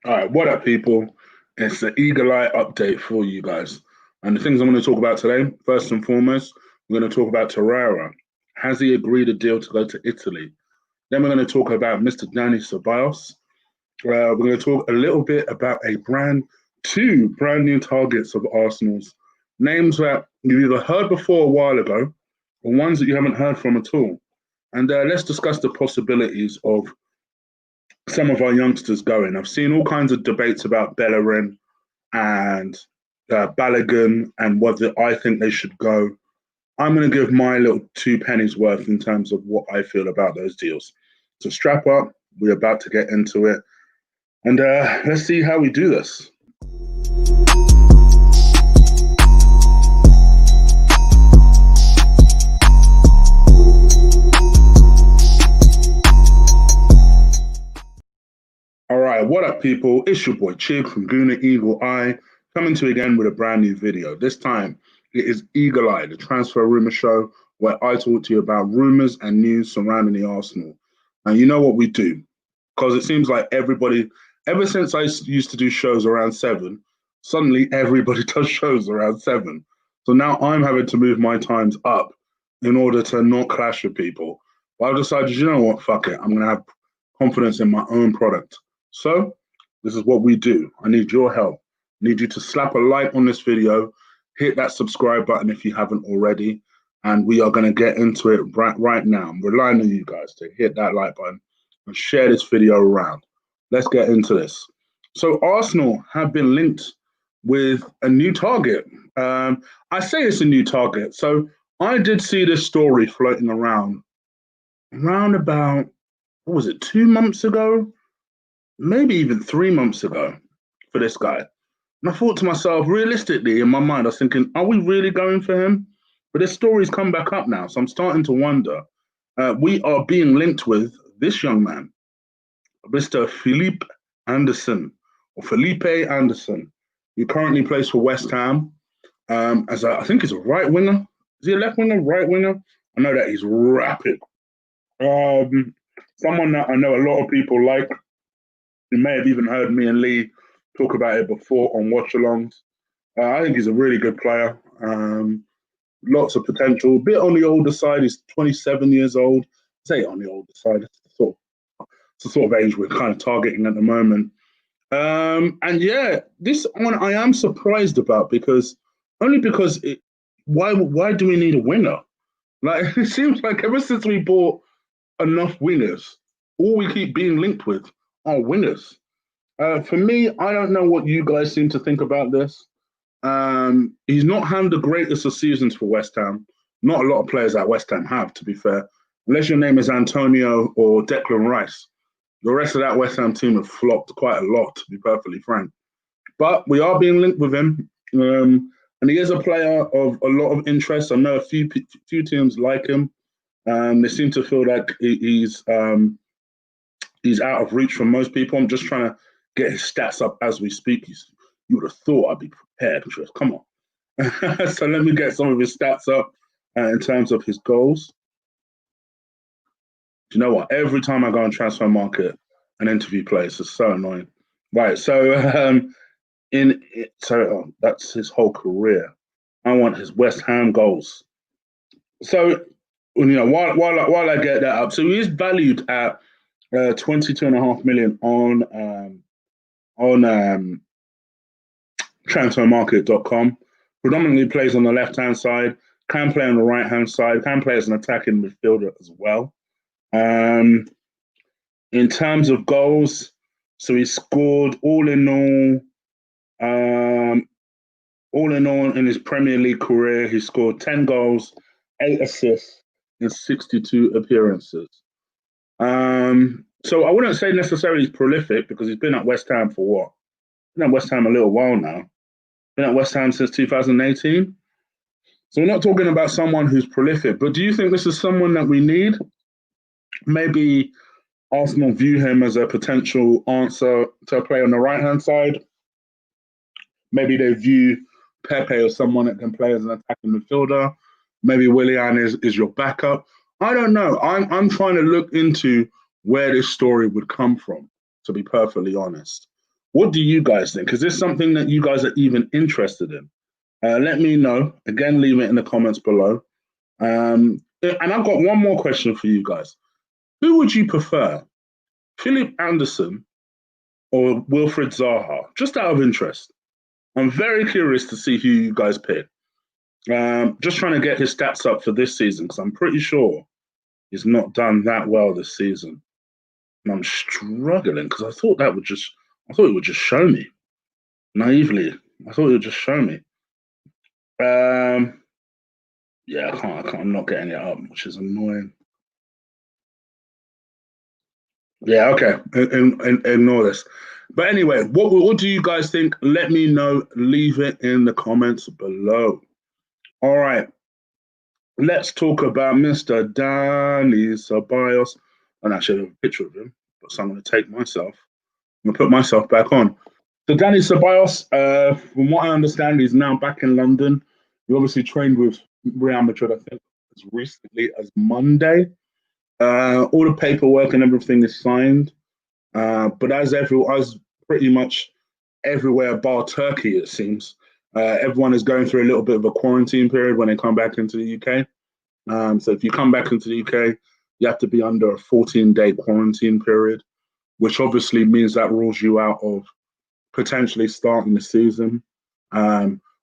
All right, what up, people? It's the Eagle Eye update for you guys. And the things I'm going to talk about today, first and foremost, we're going to talk about Torreira. Has he agreed a deal to go to Italy? Then we're going to talk about Mr. Danny Ceballos. We're going to talk a little bit about two brand new targets of Arsenal's. Names that you've either heard before a while ago or ones that you haven't heard from at all. And let's discuss the possibilities of some of our youngsters going. I've seen all kinds of debates about Bellerin and Balogun and whether I think they should go. I'm going to give my little two pennies worth in terms of what I feel about those deals. So strap up. We're about to get into it. And let's see how we do this. All right, what up, people? It's your boy Chig from Guna Eagle Eye, coming to you again with a brand new video. This time, it is Eagle Eye, the transfer rumor show, where I talk to you about rumors and news surrounding the Arsenal. And you know what we do, because it seems like everybody, ever since I used to do shows around 7, suddenly everybody does shows around 7. So now I'm having to move my times up in order to not clash with people. But I've decided, you know what, fuck it. I'm going to have confidence in my own product. So this is what we do. I need your help. I need you to slap a like on this video, hit that subscribe button if you haven't already, and we are going to get into it right now. I'm relying on you guys to hit that like button and share this video around. Let's get into this. So Arsenal have been linked with a new target. I say it's a new target. So I did see this story floating around about, what was it, 2 months ago? Maybe even 3 months ago for this guy. And I thought to myself, realistically, in my mind, I was thinking, are we really going for him? But this story's come back up now, so I'm starting to wonder. We are being linked with this young man, Mr. Felipe Anderson, or Felipe Anderson. He currently plays for West Ham I think he's a right winger. Is he a left winger, right winger? I know that he's rapid. Someone that I know a lot of people like. You may have even heard me and Lee talk about it before on watch-alongs. I think he's a really good player. Lots of potential. A bit on the older side. He's 27 years old. Say on the older side. It's the sort of age we're kind of targeting at the moment. And yeah, this one I am surprised about because why do we need a winger? Like it seems like ever since we bought enough wingers, all we keep being linked with are wingers. For me, I don't know what you guys seem to think about this. He's not had the greatest of seasons for West Ham. Not a lot of players at West Ham have, to be fair. Unless your name is Antonio or Declan Rice. The rest of that West Ham team have flopped quite a lot, to be perfectly frank. But we are being linked with him. And he is a player of a lot of interest. I know a few teams like him. They seem to feel like he's out of reach for most people. I'm just trying to get his stats up as we speak. You would have thought I'd be prepared. Come on. So let me get some of his stats up in terms of his goals. Do you know what? Every time I go on Transfer Market and interview players, it's so annoying. Right. So that's his whole career. I want his West Ham goals. So while I get that up, so he is valued at 22.5 million on transfermarket.com. Predominantly plays on the left-hand side, can play on the right-hand side, can play as an attacking midfielder as well. In terms of goals, so he scored all in all in his Premier League career, he scored 10 goals, 8 assists in 62 appearances. So I wouldn't say necessarily he's prolific because he's been at West Ham for what? Been at West Ham a little while now. Been at West Ham since 2018. So we're not talking about someone who's prolific, but do you think this is someone that we need? Maybe Arsenal view him as a potential answer to play on the right-hand side. Maybe they view Pepe as someone that can play as an attacking midfielder. Maybe Willian is your backup. I don't know. I'm trying to look into where this story would come from, to be perfectly honest. What do you guys think? Is this something that you guys are even interested in? Let me know. Again, leave it in the comments below. And I've got one more question for you guys. Who would you prefer, Felipe Anderson or Wilfried Zaha? Just out of interest. I'm very curious to see who you guys pick. Just trying to get his stats up for this season because I'm pretty sure he's not done that well this season. And I'm struggling because I thought it would just show me naively. I thought it would just show me. Yeah, I can't. I'm not getting it up, which is annoying. Yeah, okay. Ignore this. But anyway, what do you guys think? Let me know. Leave it in the comments below. All right. Let's talk about Mr. Dani Ceballos. And actually, I have a picture of him, but so I'm going to take myself. I'm going to put myself back on. So Dani Ceballos, from what I understand, he's now back in London. He obviously trained with Real Madrid, I think, as recently as Monday. All the paperwork and everything is signed. But as pretty much everywhere bar Turkey, it seems, everyone is going through a little bit of a quarantine period when they come back into the UK. So if you come back into the UK, you have to be under a 14-day quarantine period, which obviously means that rules you out of potentially starting the season,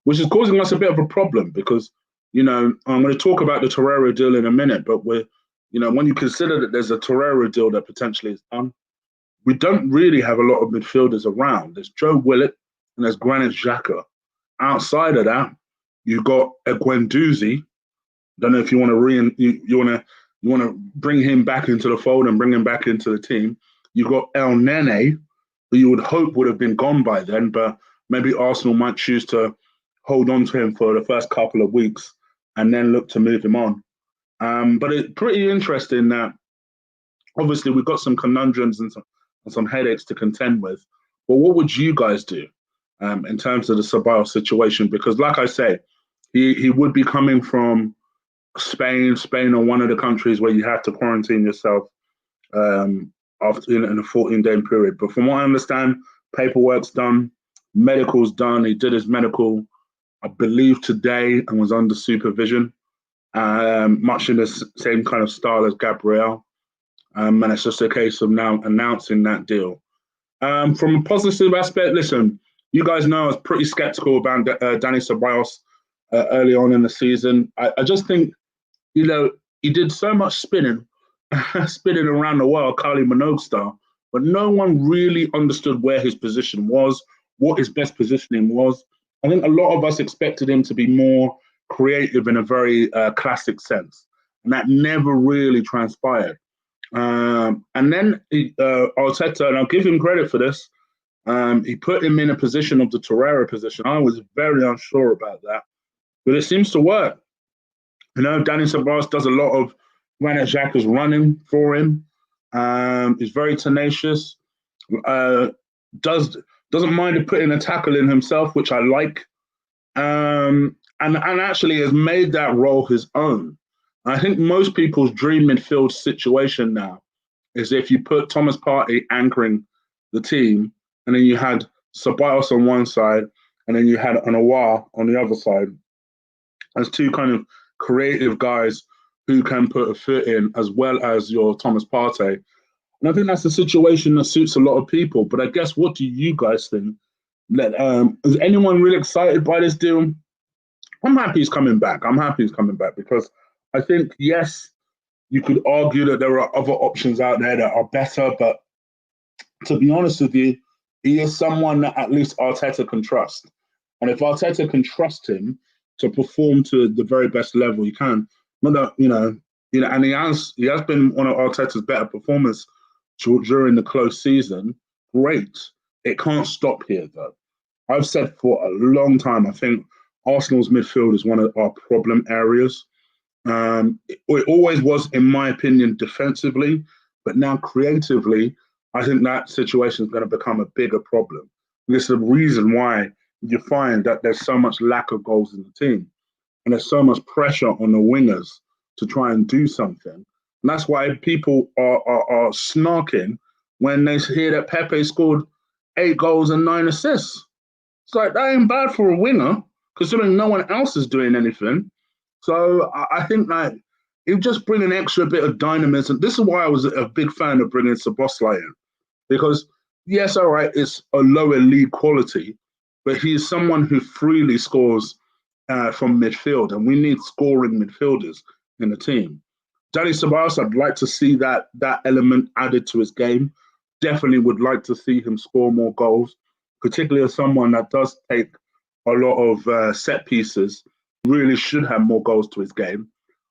which is causing us a bit of a problem because, I'm going to talk about the Torreira deal in a minute, but when you consider that there's a Torreira deal that potentially is done, we don't really have a lot of midfielders around. There's Joe Willett and there's Granit Xhaka. Outside of that, you've got a Guendouzi. Don't know if you want to you want to bring him back into the fold and bring him back into the team. You've got El Nene, who you would hope would have been gone by then, but maybe Arsenal might choose to hold on to him for the first couple of weeks and then look to move him on. But it's pretty interesting that obviously we've got some conundrums and some headaches to contend with. But what would you guys do in terms of the Ceballos situation? Because like I say, he would be coming from Spain or one of the countries where you have to quarantine yourself after in a 14-day period. But from what I understand, paperwork's done, medical's done. He did his medical, I believe, today and was under supervision, much in the same kind of style as Gabriel. And it's just a case of now announcing that deal. From a positive aspect, listen, you guys know I was pretty skeptical about Dani Ceballos early on in the season. I just think, he did so much spinning around the world, Kylie Minogue style, but no one really understood where his position was, what his best positioning was. I think a lot of us expected him to be more creative in a very classic sense, and that never really transpired. And then Arteta, and I'll give him credit for this, he put him in a position of the Torreira position. I was very unsure about that, but it seems to work. Dani Ceballos does a lot of Granit Xhaka's running for him. He's very tenacious. Doesn't mind putting a tackle in himself, which I like. And actually has made that role his own. I think most people's dream midfield situation now is if you put Thomas Partey anchoring the team, and then you had Ceballos on one side, and then you had an Aouar on the other side, as two kind of creative guys who can put a foot in, as well as your Thomas Partey. And I think that's a situation that suits a lot of people. But I guess, what do you guys think? Is anyone really excited by this deal? I'm happy he's coming back. Because I think, yes, you could argue that there are other options out there that are better. But to be honest with you, he is someone that at least Arteta can trust. And if Arteta can trust him to perform to the very best level he can, not that, and he has been one of Arteta's better performers during the close season. Great. It can't stop here, though. I've said for a long time, I think Arsenal's midfield is one of our problem areas. It always was, in my opinion, defensively, but now creatively, I think that situation is going to become a bigger problem. And this is the reason why you find that there's so much lack of goals in the team, and there's so much pressure on the wingers to try and do something. And that's why people are snarking when they hear that Pepe scored 8 goals and 9 assists. It's like, that ain't bad for a winger, considering no one else is doing anything. So I think that it just bring an extra bit of dynamism. This is why I was a big fan of bringing Szoboszlai in, because yes, all right, it's a lower league quality, but he's someone who freely scores from midfield, and we need scoring midfielders in the team. Danny Ceballos, I'd like to see that element added to his game. Definitely would like to see him score more goals, particularly as someone that does take a lot of set pieces. Really should have more goals to his game.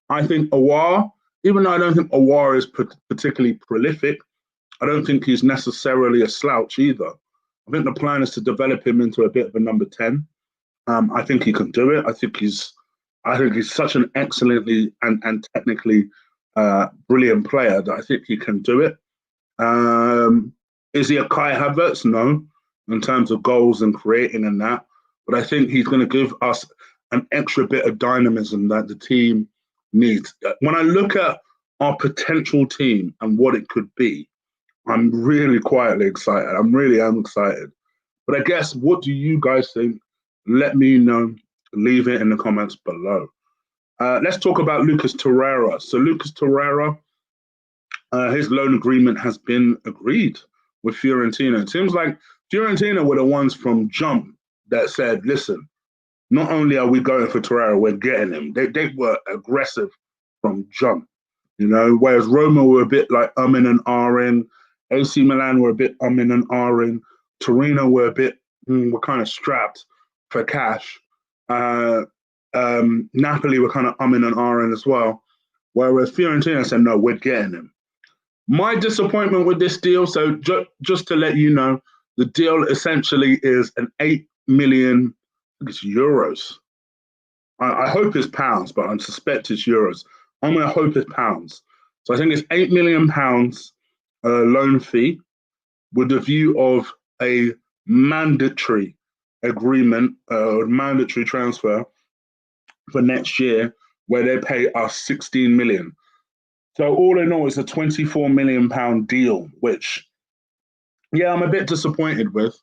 I think Aouar, even though I don't think Aouar is particularly prolific, I don't think he's necessarily a slouch either. I think the plan is to develop him into a bit of a number 10. I think he can do it. I think he's such an excellently and technically brilliant player that I think he can do it. Is he a Kai Havertz? No, in terms of goals and creating and that. But I think he's going to give us an extra bit of dynamism that the team needs. When I look at our potential team and what it could be, I'm really quietly excited. I'm excited. But I guess, what do you guys think? Let me know. Leave it in the comments below. Let's talk about Lucas Torreira. So Lucas Torreira, his loan agreement has been agreed with Fiorentina. It seems like Fiorentina were the ones from jump that said, listen, not only are we going for Torreira, we're getting him. They were aggressive from jump, whereas Roma were a bit like umming and ahhing. AC Milan were a bit umming and ahhing. Torino were a bit, were kind of strapped for cash. Napoli were kind of umming and ahhing as well. Whereas Fiorentina said, no, we're getting him. My disappointment with this deal, so just to let you know, the deal essentially is an 8 million, I think it's euros. I hope it's pounds, but I suspect it's euros. I'm going to hope it's pounds. So I think it's £8 million loan fee with the view of a mandatory agreement, mandatory transfer for next year, where they pay us 16 million. So all in all, it's a 24 million pound deal, which, yeah, I'm a bit disappointed with.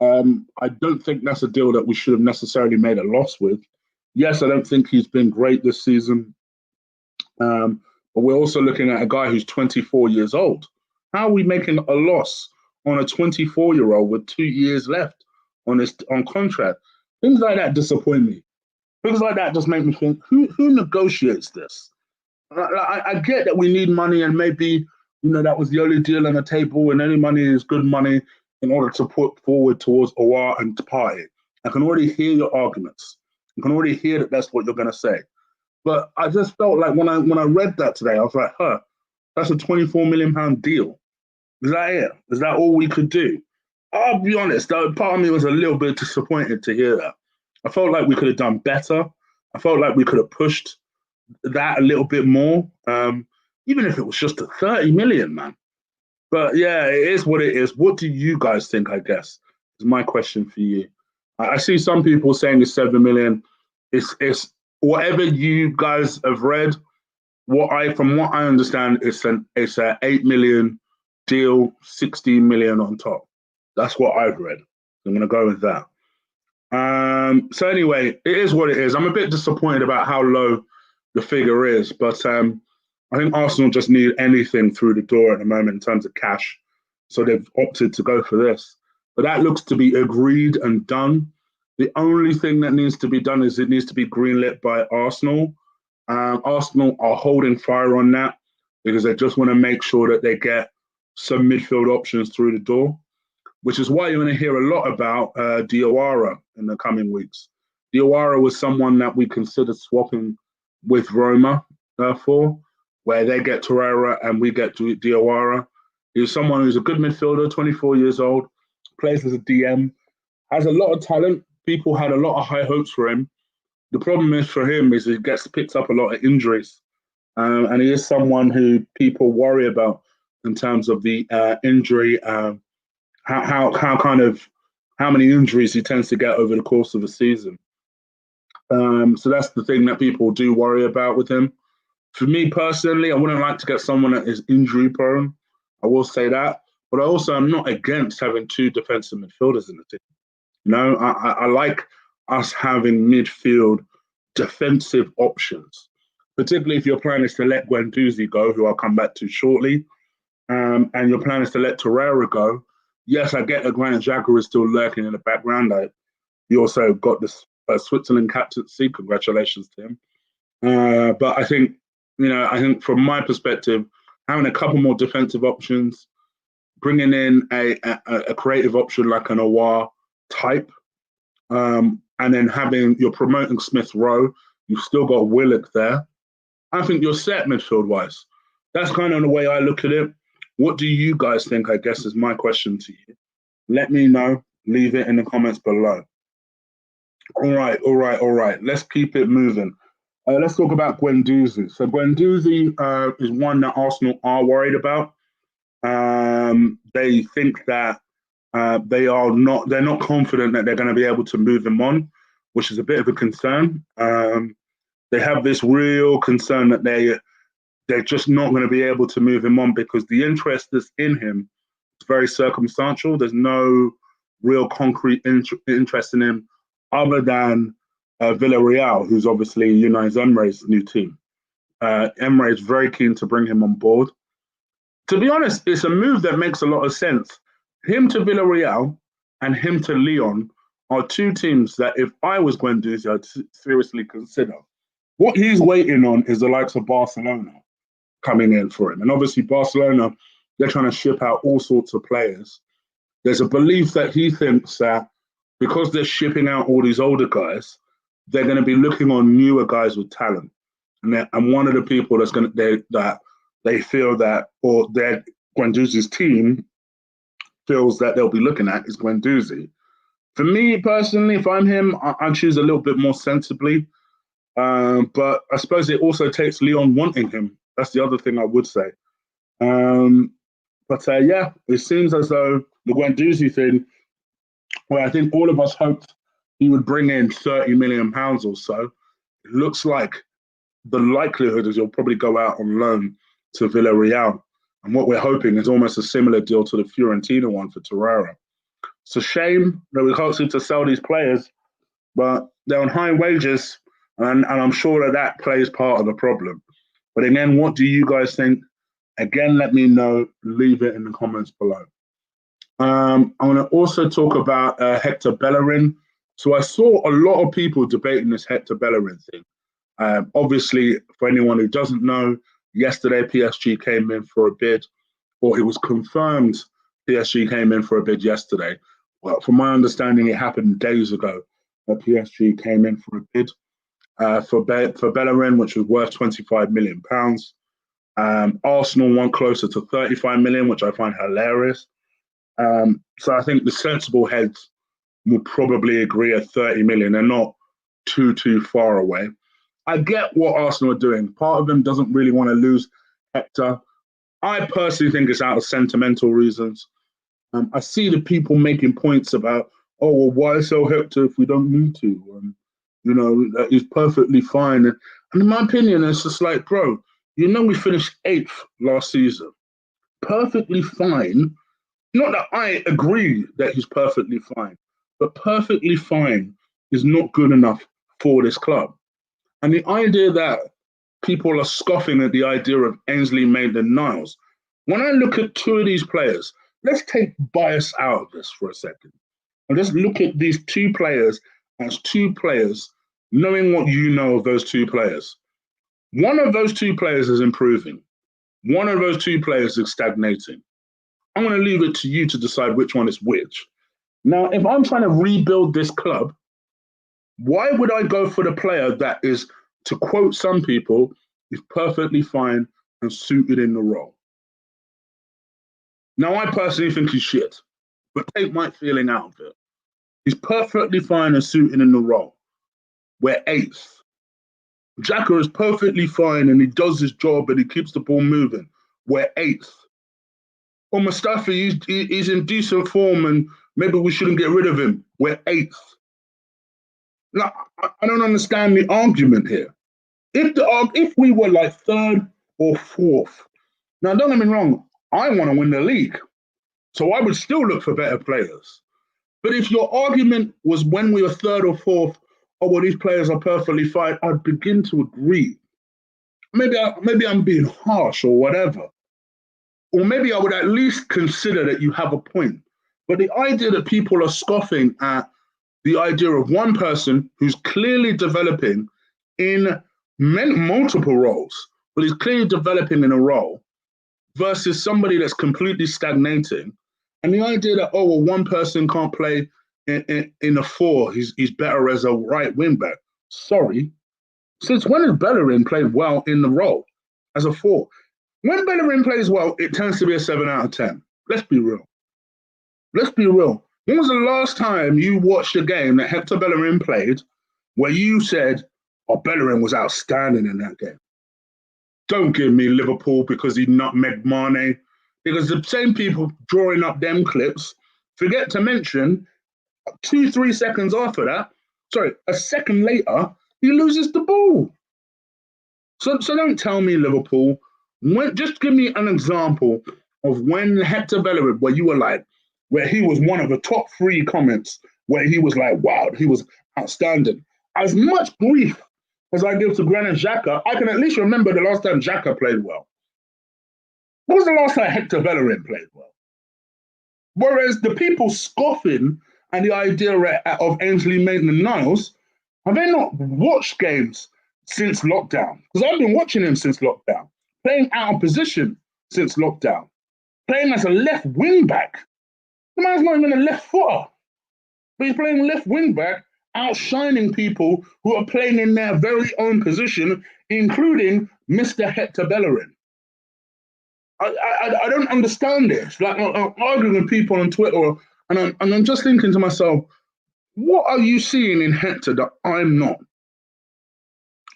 I don't think that's a deal that we should have necessarily made a loss with. Yes, I don't think he's been great this season. But we're also looking at a guy who's 24 years old. How are we making a loss on a 24-year-old with 2 years left on contract? Things like that disappoint me. Things like that just make me think, who negotiates this? I get that we need money, and maybe that was the only deal on the table, and any money is good money in order to put forward towards Aouar and Partey. I can already hear your arguments. I can already hear that that's what you're going to say. But I just felt like when I read that today, I was like, that's a 24 million pound deal. Is that it? Is that all we could do? I'll be honest, though, part of me was a little bit disappointed to hear that. I felt like we could have done better. I felt like we could have pushed that a little bit more, even if it was just a 30 million, man. But yeah, it is what it is. What do you guys think, I guess, is my question for you. I see some people saying it's 7 million. It's whatever you guys have read. From what I understand, it's an 8 million deal, 16 million on top. That's what I've read. I'm going to go with that. So anyway, it is what it is. I'm a bit disappointed about how low the figure is, but I think Arsenal just need anything through the door at the moment in terms of cash, so they've opted to go for this. But that looks to be agreed and done. The only thing that needs to be done is it needs to be greenlit by Arsenal. Arsenal are holding fire on that because they just want to make sure that they get some midfield options through the door, which is why you're going to hear a lot about Diawara in the coming weeks. Diawara was someone that we considered swapping with Roma for, where they get Torreira and we get Diawara. He's someone who's a good midfielder, 24 years old, plays as a DM, has a lot of talent. People had a lot of high hopes for him. The problem is for him is he gets picked up a lot of injuries. And he is someone who people worry about in terms of the injury, how many injuries he tends to get over the course of a season. So that's the thing that people do worry about with him. For me personally, I wouldn't like to get someone that is injury prone. I will say that. but I also am not against having two defensive midfielders in the team. You know, I like us having midfield defensive options, particularly if your plan is to let Guendouzi go, who I'll come back to shortly, and your plan is to let Torreira go. Yes, I get that Granit Xhaka is still lurking in the background. He also got this Switzerland captaincy. Congratulations to him. But I think, I think from my perspective, having a couple more defensive options, bringing in a creative option like an Aouar type, and then you're promoting Smith Rowe. You've still got Willock there. I think you're set midfield wise. That's kind of the way I look at it. What do you guys think? I guess is my question to you. Let me know. Leave it in the comments below. All right. Let's keep it moving. Let's talk about Guendouzi. So Guendouzi is one that Arsenal are worried about. They think that they're not confident that they're going to be able to move him on, which is a bit of a concern. They have this real concern that they're just not going to be able to move him on because the interest that's in him is very circumstantial. There's no real concrete interest in him other than Villarreal, who's obviously Unai Emery's new team. Emery is very keen to bring him on board. To be honest, it's a move that makes a lot of sense. Him to Villarreal and him to Lyon are two teams that if I was Guendouzi, I'd seriously consider. What he's waiting on is the likes of Barcelona coming in for him. And obviously Barcelona, they're trying to ship out all sorts of players. There's a belief that he thinks that because they're shipping out all these older guys, they're going to be looking on newer guys with talent. And one of the people that they feel that, or that Guendouzi's team feels that they'll be looking at is Guendouzi. For me personally, if I'm him, I'd choose a little bit more sensibly. But I suppose it also takes Lyon wanting him. That's the other thing I would say. But yeah, it seems as though the Guendouzi thing, where I think all of us hoped he would bring in £30 million or so, it looks like the likelihood is he'll probably go out on loan to Villarreal. And what we're hoping is almost a similar deal to the Fiorentina one for Torreira. It's a shame that we can't seem to sell these players, but they're on high wages, and I'm sure that plays part of the problem. But again, what do you guys think? Again, let me know. Leave it in the comments below. I'm going to also talk about Hector Bellerin. So I saw a lot of people debating this Hector Bellerin thing. Obviously, for anyone who doesn't know, yesterday PSG came in for a bid, or it was confirmed PSG came in for a bid yesterday. Well, from my understanding, it happened days ago that PSG came in for a bid for Bellerin, which was worth £25 million. Arsenal won closer to 35 million, which I find hilarious. So I think the sensible heads will probably agree at 30 million. They're not too far away. I get what Arsenal are doing. Part of them doesn't really want to lose Hector. I personally think it's out of sentimental reasons. I see the people making points about, oh, well, why sell Hector if we don't need to? He's perfectly fine. And in my opinion, it's just like, bro, we finished 8th last season. Perfectly fine. Not that I agree that he's perfectly fine, but perfectly fine is not good enough for this club. And the idea that people are scoffing at the idea of Ainsley Maitland-Niles, when I look at two of these players, let's take bias out of this for a second. And just look at these two players as two players, knowing what you know of those two players. One of those two players is improving. One of those two players is stagnating. I'm going to leave it to you to decide which one is which. Now, if I'm trying to rebuild this club, why would I go for the player that is, to quote some people, is perfectly fine and suited in the role? Now, I personally think he's shit, but take my feeling out of it. He's perfectly fine and suited in the role. We're 8th. Xhaka is perfectly fine and he does his job and he keeps the ball moving. We're 8th. Or Mustafi, he's in decent form and maybe we shouldn't get rid of him. We're 8th. Now, I don't understand the argument here. If we were like 3rd or 4th, now don't get me wrong, I want to win the league. So I would still look for better players. But if your argument was when we were third or fourth, oh, well, these players are perfectly fine, I'd begin to agree. Maybe I'm being harsh or whatever. Or maybe I would at least consider that you have a point. But the idea that people are scoffing at the idea of one person who's clearly developing in multiple roles, but he's clearly developing in a role versus somebody that's completely stagnating. And the idea that, oh, well, one person can't play in a four, he's better as a right wing back. Sorry. Since when has Bellerin played well in the role as a four? When Bellerin plays well, it tends to be a 7 out of 10. Let's be real. Let's be real. When was the last time you watched a game that Hector Bellerin played where you said, oh, Bellerin was outstanding in that game? Don't give me Liverpool because he nutmegged Mane. Because the same people drawing up them clips forget to mention 2-3 seconds after that, a second later, he loses the ball. So don't tell me Liverpool. Just give me an example of when Hector Bellerin, where you were like, where he was one of the top 3 comments, where he was like, wow, he was outstanding. As much grief as I give to Granit Xhaka, I can at least remember the last time Xhaka played well. When was the last time Hector Bellerin played well? Whereas the people scoffing at the idea of Ainsley Maitland-Niles, have they not watched games since lockdown? Because I've been watching him since lockdown, playing out of position since lockdown, playing as a left wing back. The man's not even a left footer, but he's playing left wing back, outshining people who are playing in their very own position, including Mr. Hector Bellerin. I don't understand this. Like, I'm arguing with people on Twitter, and I'm just thinking to myself, what are you seeing in Hector that I'm not?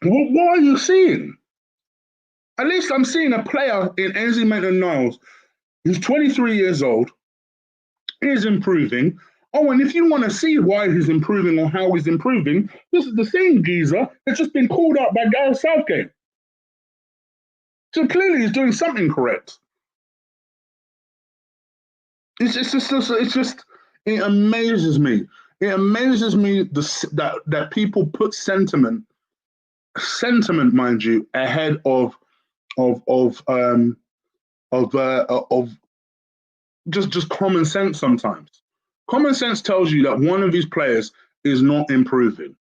What are you seeing? At least I'm seeing a player in Ainsley Maitland-Niles who's 23 years old, is improving. Oh, and if you want to see why he's improving or how he's improving, this is the same geezer that's just been called out by Gareth Southgate. So clearly he's doing something correct. It amazes me. It amazes me that people put sentiment, mind you, ahead of just common sense sometimes. Common sense tells you that one of these players is not improving.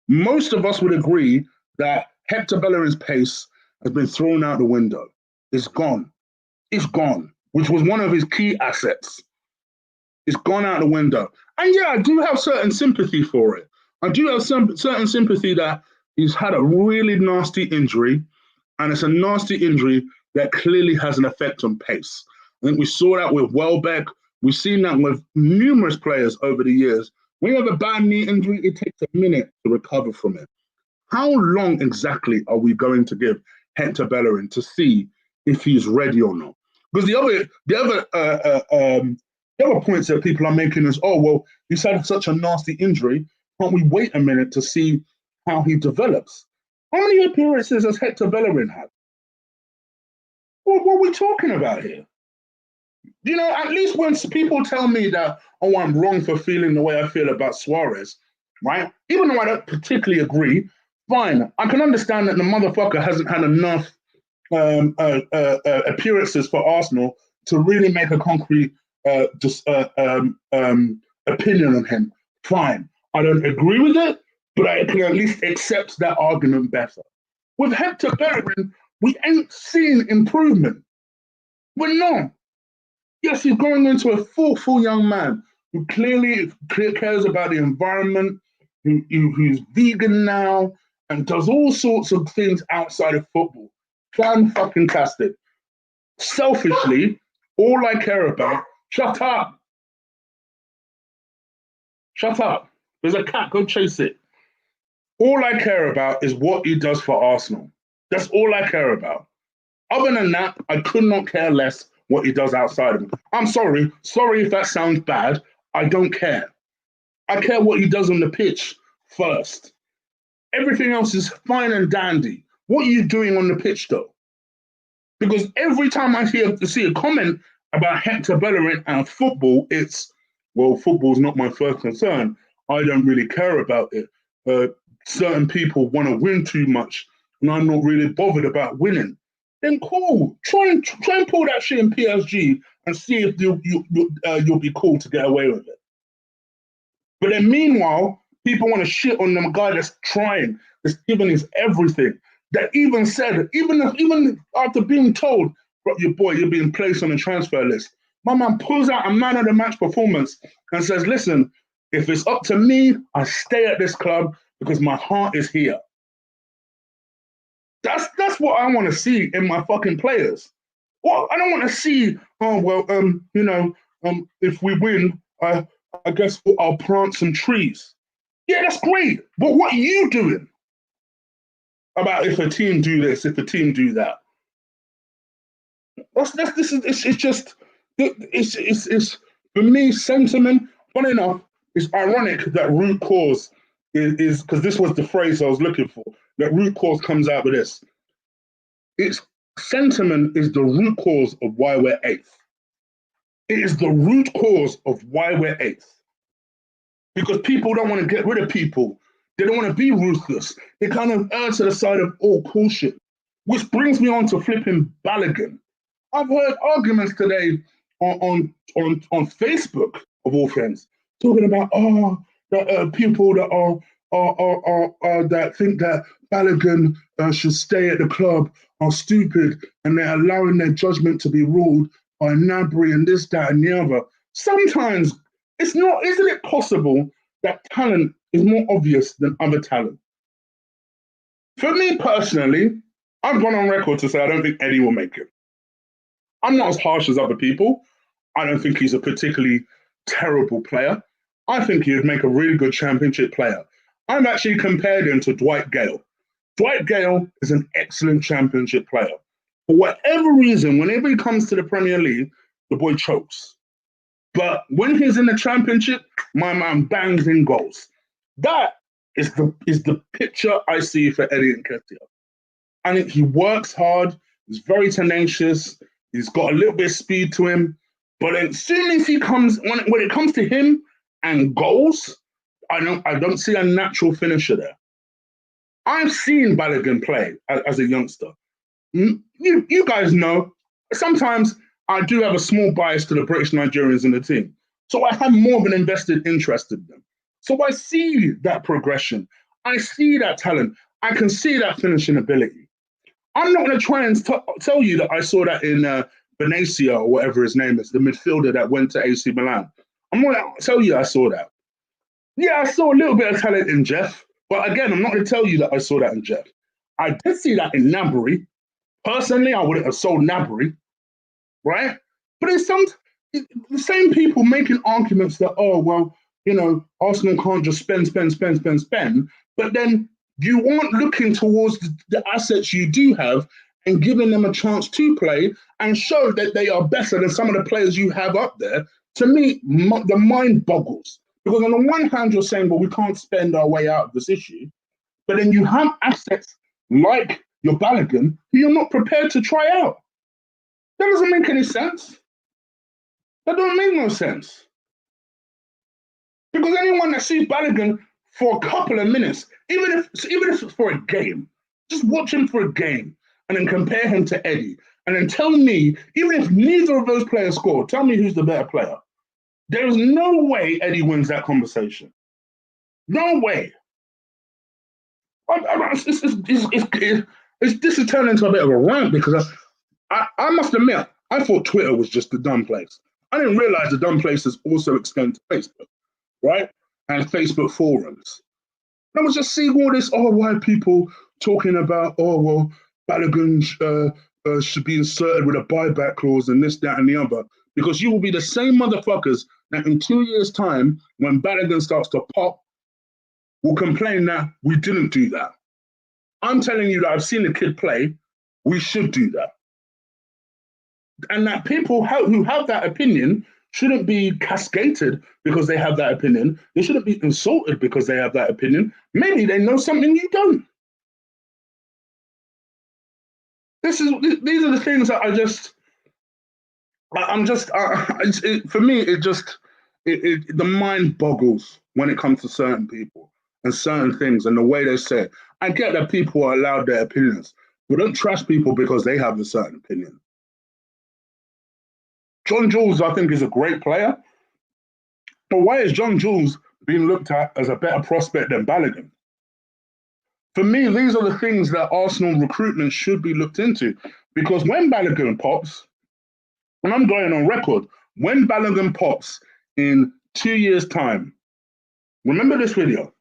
Most of us would agree that Hector Bellerin's pace has been thrown out the window. It's gone. It's gone, which was one of his key assets. It's gone out the window. And yeah, I do have certain sympathy for it. I do have certain sympathy that he's had a really nasty injury, and it's a nasty injury that clearly has an effect on pace. I think we saw that with Welbeck. We've seen that with numerous players over the years. When you have a bad knee injury, it takes a minute to recover from it. How long exactly are we going to give Hector Bellerin to see if he's ready or not? Because the other points that people are making is, oh, well, he's had such a nasty injury. Can't we wait a minute to see how he develops? How many appearances has Hector Bellerin had? What are we talking about here? You know, at least when people tell me that, oh, I'm wrong for feeling the way I feel about Suarez, right? Even though I don't particularly agree, fine. I can understand that the motherfucker hasn't had enough appearances for Arsenal to really make a concrete opinion on him. Fine. I don't agree with it, but I can at least accept that argument better. With Hector Bellerin, we ain't seen improvement. We're not. Yes, he's growing into a full young man who clearly cares about the environment, who's vegan now, and does all sorts of things outside of football. Fan-fucking-tastic. Selfishly, all I care about, shut up. Shut up. There's a cat, go chase it. All I care about is what he does for Arsenal. That's all I care about. Other than that, I could not care less what he does outside of him. I'm sorry if that sounds bad. I don't care. I care what he does on the pitch first. Everything else is fine and dandy. What are you doing on the pitch, though? Because every time I see a comment About Hector Bellerin and football, it's, well, football's not my first concern. I don't really care about it. Certain people want to win too much, and I'm not really bothered about winning. Then cool, try and pull that shit in PSG and see if you'll be cool to get away with it. But then meanwhile, people want to shit on the guy that's trying, that's giving his everything. That even said, even after being told, your boy, you're being placed on the transfer list, my man pulls out a man of the match performance and says, listen, if it's up to me, I stay at this club because my heart is here. That's what I want to see in my fucking players. Well, I don't want to see, oh well, if we win, I guess I'll plant some trees. Yeah, that's great. But what are you doing about if a team do this, if a team do that? It's just it's for me sentiment. Funny enough, it's ironic that root cause is because this was the phrase I was looking for. That root cause comes out with this. It's sentiment is the root cause of why we're eighth. It is the root cause of why we're eighth. Because people don't want to get rid of people. They don't want to be ruthless. They kind of err to the side of all bullshit. Which brings me on to flipping Balogun. I've heard arguments today on Facebook of all things talking about people that are that think that Balogun should stay at the club are stupid and they're allowing their judgment to be ruled by Nabry and this, that, and the other. Sometimes it's not. Isn't it possible that talent is more obvious than other talent? For me personally, I've gone on record to say I don't think Eddie will make it. I'm not as harsh as other people. I don't think he's a particularly terrible player. I think he would make a really good championship player. I've actually compared him to Dwight Gale. Dwight Gale is an excellent championship player. For whatever reason, whenever he comes to the Premier League, the boy chokes. But when he's in the championship, my man bangs in goals. That is the picture I see for Eddie Nketiah. I think he works hard. He's very tenacious. He's got a little bit of speed to him. But as soon as he comes, when it comes to him and goals, I don't see a natural finisher there. I've seen Balogun play as a youngster. You guys know, sometimes I do have a small bias to the British Nigerians in the team. So I have more of an invested interest in them. So I see that progression. I see that talent. I can see that finishing ability. I'm not going to try and tell you that I saw that in Benacia or whatever his name is, the midfielder that went to AC Milan. I'm not going to tell you I saw that. Yeah, I saw a little bit of talent in Jeff, but again, I'm not going to tell you that I saw that in Jeff. I did see that in Nabry. Personally, I wouldn't have sold Nabry, right? But it's the same people making arguments that, oh, well, Arsenal can't just spend. But then you aren't looking towards the assets you do have and giving them a chance to play and show that they are better than some of the players you have up there. To me, the mind boggles. Because on the one hand, you're saying, well, we can't spend our way out of this issue. But then you have assets like your Balogun who you're not prepared to try out. That doesn't make any sense. That don't make no sense. Because anyone that sees Balogun for a couple of minutes, even if it's for a game, just watch him for a game and then compare him to Eddie. And then tell me, even if neither of those players score, tell me who's the better player. There is no way Eddie wins that conversation. No way. This is turning into a bit of a rant because I must admit, I thought Twitter was just the dumb place. I didn't realize the dumb places also extend to Facebook, right? And Facebook forums. I was just seeing all this, why people talking about, Balogun should be inserted with a buyback clause and this, that, and the other. Because you will be the same motherfuckers that in 2 years' time, when Balogun starts to pop, will complain that we didn't do that. I'm telling you that I've seen the kid play. We should do that. And that people who have that opinion shouldn't be cascaded because they have that opinion. They shouldn't be insulted because they have that opinion. Maybe they know something you don't. These are the things that I'm just, for me, the mind boggles when it comes to certain people and certain things and the way they say it. I get that people are allowed their opinions, but don't trash people because they have a certain opinion. John Jules, I think, is a great player, but why is John Jules being looked at as a better prospect than Balogun? For me, these are the things that Arsenal recruitment should be looked into, because when Balogun pops, and I'm going on record, when Balogun pops in 2 years' time, remember this video.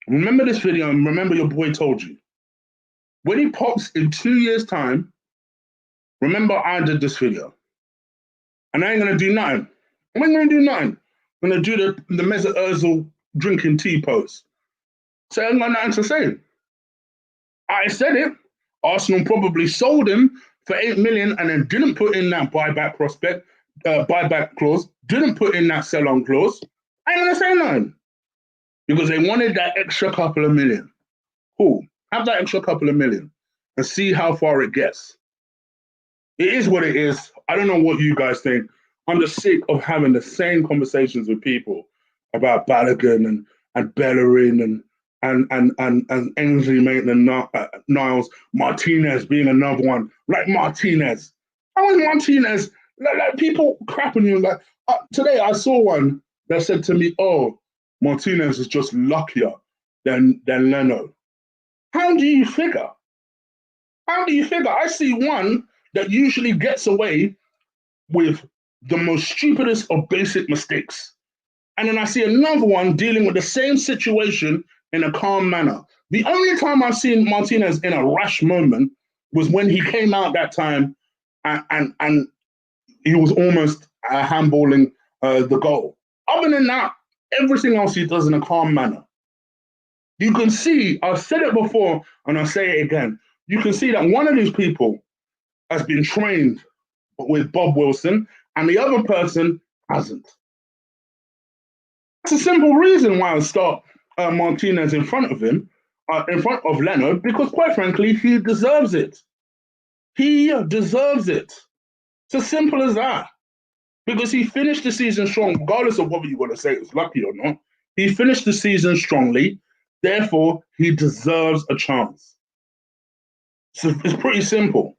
Remember this video and remember your boy told you. When he pops in 2 years' time, remember I did this video. And I ain't gonna do nothing. I ain't gonna do nothing. I'm gonna do the Mesut Ozil drinking tea pose. So I ain't got nothing to say. I said it. Arsenal probably sold him for 8 million and then didn't put in that buyback clause, didn't put in that sell-on clause. I ain't gonna say nothing. Because they wanted that extra couple of million. Cool. Have that extra couple of million and see how far it gets. It is what it is. I don't know what you guys think. I'm just sick of having the same conversations with people about Balogun and Bellerin and Ainsley Maitland-Niles, Martinez being another one. Like Martinez. How is Martinez? Like people crapping you. Like today I saw one that said to me, "Oh, Martinez is just luckier than Leno." How do you figure? How do you figure? I see one that usually gets away with the most stupidest of basic mistakes. And then I see another one dealing with the same situation in a calm manner. The only time I've seen Martinez in a rash moment was when he came out that time and he was almost handballing the goal. Other than that, everything else he does in a calm manner. You can see, I've said it before and I'll say it again. You can see that one of these people has been trained with Bob Wilson and the other person hasn't. That's a simple reason why I start Martinez in front of him, in front of Leno, because quite frankly, he deserves it. He deserves it. It's as simple as that. Because he finished the season strong, regardless of whether you want to say it was lucky or not. He finished the season strongly. Therefore, he deserves a chance. So it's pretty simple.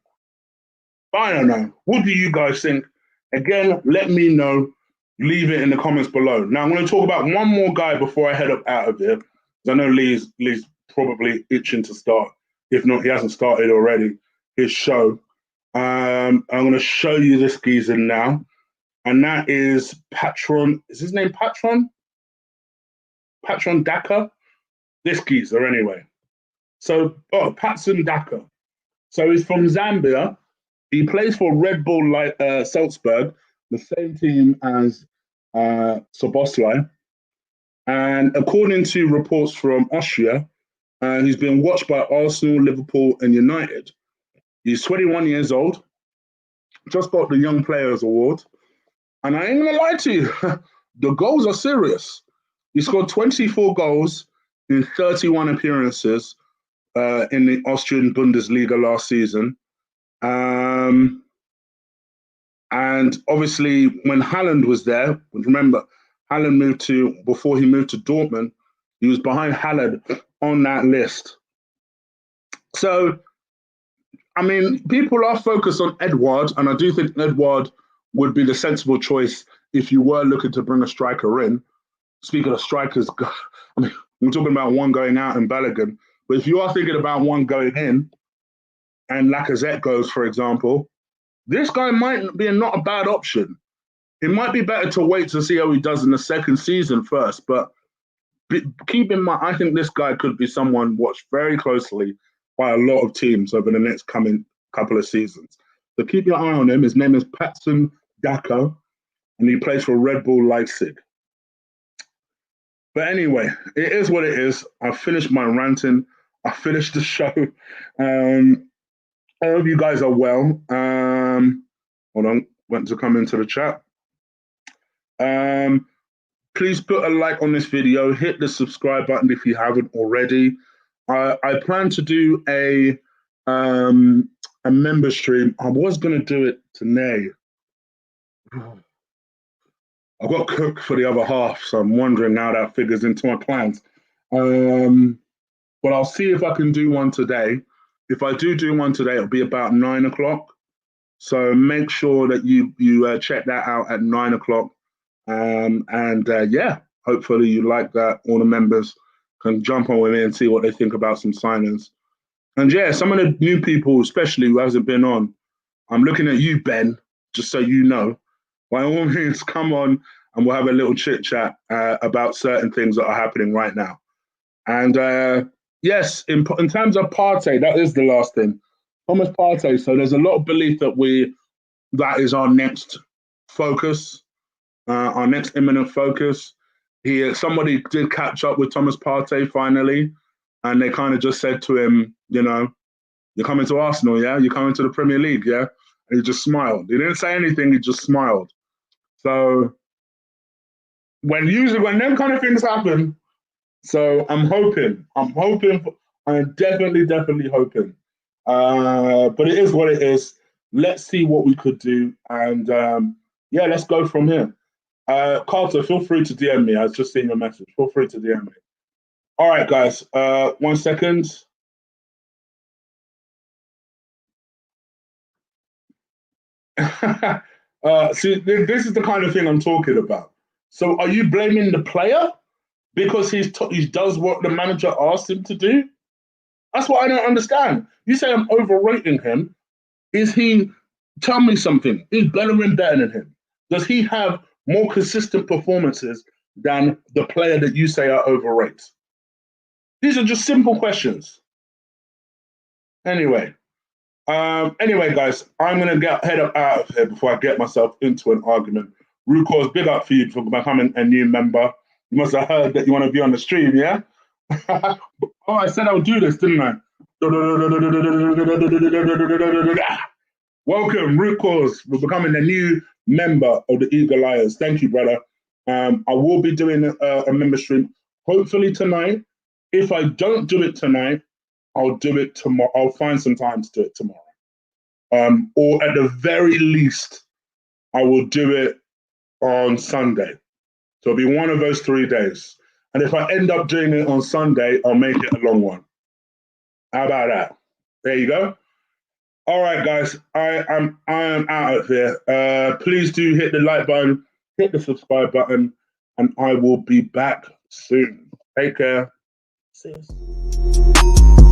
I don't know. What do you guys think? Again, let me know. Leave it in the comments below. Now, I'm going to talk about one more guy before I head up out of here. Because I know Lee's probably itching to start. If not, he hasn't started already. His show. I'm going to show you this geezer now. And that is Patron. Is his name Patron? Patron Daka? This geezer, anyway. So, Patson Daka. So he's from Zambia. He plays for Red Bull Salzburg, the same team as Szoboszlai. And according to reports from Austria, he's been watched by Arsenal, Liverpool, and United. He's 21 years old, just got the Young Players Award. And I ain't going to lie to you, the goals are serious. He scored 24 goals in 31 appearances in the Austrian Bundesliga last season. And obviously, when Haaland was there, remember, Haaland before he moved to Dortmund, he was behind Haaland on that list. So, I mean, people are focused on Edouard, and I do think Edouard would be the sensible choice if you were looking to bring a striker in. Speaking of strikers, I mean, we're talking about one going out in Balogun, but if you are thinking about one going in, and Lacazette goes, for example, this guy might be not a bad option. It might be better to wait to see how he does in the second season first, but keep in mind, I think this guy could be someone watched very closely by a lot of teams over the next coming couple of seasons. So keep your eye on him. His name is Patson Daka, and he plays for Red Bull Leipzig. But anyway, it is what it is. I've finished my ranting. I finished the show. I hope you guys are well. Hold on, went to come into the chat. Please put a like on this video. Hit the subscribe button if you haven't already. I plan to do a member stream. I was going to do it today, I've got Cook for the other half, so I'm wondering how that figures into my plans. But I'll see if I can do one today. If I do one today, it'll be about 9 o'clock. So make sure that you check that out at 9 o'clock. Yeah, hopefully you like that. All the members can jump on with me and see what they think about some signings. And yeah, some of the new people, especially who hasn't been on, I'm looking at you, Ben, just so you know. By all means, come on and we'll have a little chit chat about certain things that are happening right now. And yes, in terms of Partey, that is the last thing. Thomas Partey. So there's a lot of belief that is our next focus, our next imminent focus. Somebody did catch up with Thomas Partey finally, and they kind of just said to him, you're coming to Arsenal, yeah? You're coming to the Premier League, yeah? And he just smiled. He didn't say anything, he just smiled. So when them kind of things happen, so I'm definitely hoping. But it is what it is. Let's see what we could do. And yeah, let's go from here. Carter, feel free to DM me. I was just seeing your message. Feel free to DM me. All right, guys. 1 second. See, this is the kind of thing I'm talking about. So are you blaming the player because he does what the manager asked him to do? That's what I don't understand. You say I'm overrating him. Tell me something. Is Bellerin better than him? Does he have more consistent performances than the player that you say are overrated? These are just simple questions. Anyway, guys, I'm gonna head up out of here before I get myself into an argument. Rucos, big up for you for becoming a new member. You must have heard that you want to be on the stream, yeah? Oh, I said I would do this, didn't I? Welcome, Rucos, for becoming a new member of the Eagle Lions. Thank you, brother. I will be doing a member stream hopefully tonight. If I don't do it tonight, I'll do it tomorrow. I'll find some time to do it tomorrow. Or at the very least, I will do it on Sunday. So it'll be one of those 3 days. And if I end up doing it on Sunday, I'll make it a long one. How about that? There you go. All right, guys, I am out of here. Please do hit the like button, hit the subscribe button, and I will be back soon. Take care. See you.